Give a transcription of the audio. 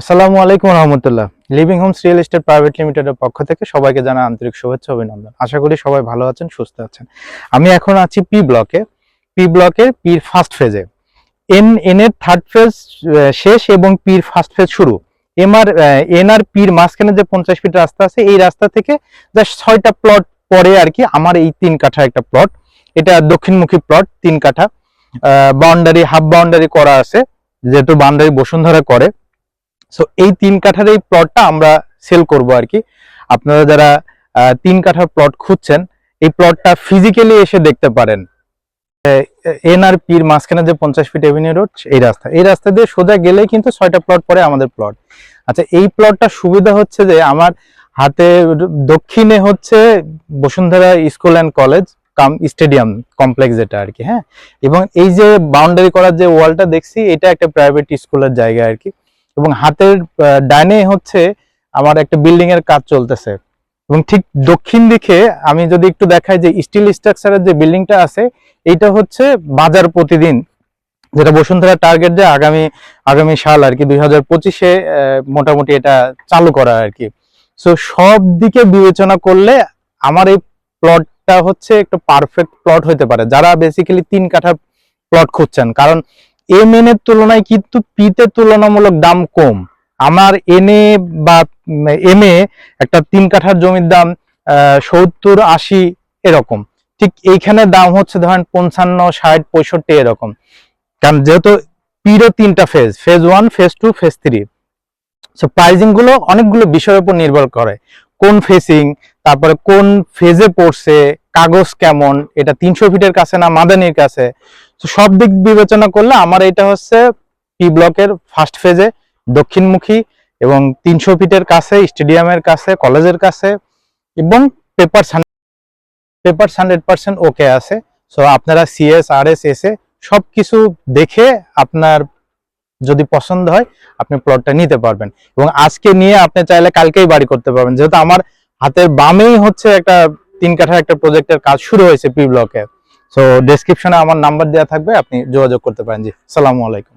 আসসালামু আলাইকুম রহমতুল্লাহ। Living Homes Real Estate Private লিমিটেডের পক্ষ থেকে সবাইকে জানাই আন্তরিক শুভেচ্ছা অভিনন্দন। আশা করি সবাই ভালো আছেন, সুস্থ আছেন। আমি এখন আছি পি ব্লকের পির ফার্স্ট ফেজে। এন এর থার্ড ফেজ শেষ এবং পির ফার্স্ট ফেজ শুরু। এন আর পির মাঝখানে যে 50 ফিট রাস্তা আছে, এই রাস্তা থেকে জাস্ট 6টা প্লট পরে আর কি আমার এই 3 কাঠা একটা প্লট। এটা দক্ষিণমুখী প্লট, 3 কাঠা। বাউন্ডারি হাফ বাউন্ডারি করা আছে, যেহেতু বাউন্ডারি বসুন্ধরা করে। সো এই 3 কাঠার এই প্লটটা আমরা সেল করব আর কি। আপনারা যারা 3 কাঠার প্লট খুঁজছেন, এই প্লটটা ফিজিক্যালি এসে দেখতে পারেন। এনআরপির মাঝখানে যে 50 ফিট এভিনিউ রোড, এই রাস্তা দিয়ে সোজা গেলেই কিন্তু 6টা প্লট পরে আমাদের প্লট। আচ্ছা, এই প্লটটা সুবিধা হচ্ছে যে আমার হাতে দক্ষিণে হচ্ছে Bashundhara school and college cum stadium complex, যেটা আর কি। হ্যাঁ, এবং এই যে বাউন্ডারি করার যে ওয়ালটা দেখছি, এটা একটা প্রাইভেট স্কুলের জায়গা আর কি। এবং হাতের ডাইনে হচ্ছে আমার একটা বিল্ডিং এর কাজ চলতেছে। এবং ঠিক দক্ষিণ দিকে আমি যদি একটু দেখাই, যে স্টিল স্ট্রাকচারের যে বিল্ডিংটা আছে, এইটা হচ্ছে বাজার প্রতিদিন, যেটা বসুন্ধরা টার্গেট যে আগামী সাল আর কি 2025-এ মোটামুটি এটা চালু করা আর কি। সো সব দিকে বিবেচনা করলে আমার এই প্লটটা হচ্ছে একটা পারফেক্ট প্লট হতে পারে যারা বেসিক্যালি 3 কাঠা প্লট খুঁজছেন। কারণ এম এন এর তুলনায় কিন্তু পিতে তুলনামূলক দাম কম। আমার এনএ বা এম এ একটা 3 কাঠার জমির দাম 70-80 এরকম। ঠিক এইখানে দাম হচ্ছে ধরেন 55-60-65 এরকম। কারণ যেহেতু পিরও 3টা phase 1, phase 2, phase 3। So pricing গুলো অনেকগুলো বিষয়ের উপর নির্ভর করে। কোন ফেসিং, তারপরে কোন ফেজে পড়ছে, কাগজ কেমন, এটা 300 ফিটের কাছে না মাদানির কাছে। তো সব দিক বিবেচনা করলে আমার এটা হচ্ছে পি ব্লকের ফার্স্ট ফেজে দক্ষিণমুখী এবং 300 ফিটের কাছে, স্টেডিয়ামের কাছে, কলেজের কাছে, এবং পেপারস 100% ওকে আছে। সো আপনারা সিএস আরএস এসে সবকিছু দেখে আপনার যদি পছন্দ হয় আপনি প্লটটা নিতে পারবেন। এবং আজকে নিয়ে আপনি চাইলে কালকেই বাড়ি করতে পারবেন, যেহেতু আমার হাতের বামেই হচ্ছে একটা 3 কাঠার একটা প্রজেক্টের কাজ শুরু হয়েছে পি ব্লকে। সো ডেসক্রিপশনে আমার নাম্বার দেওয়া থাকবে, আপনি যোগাযোগ করতে পারেন। জি, আসসালামু আলাইকুম।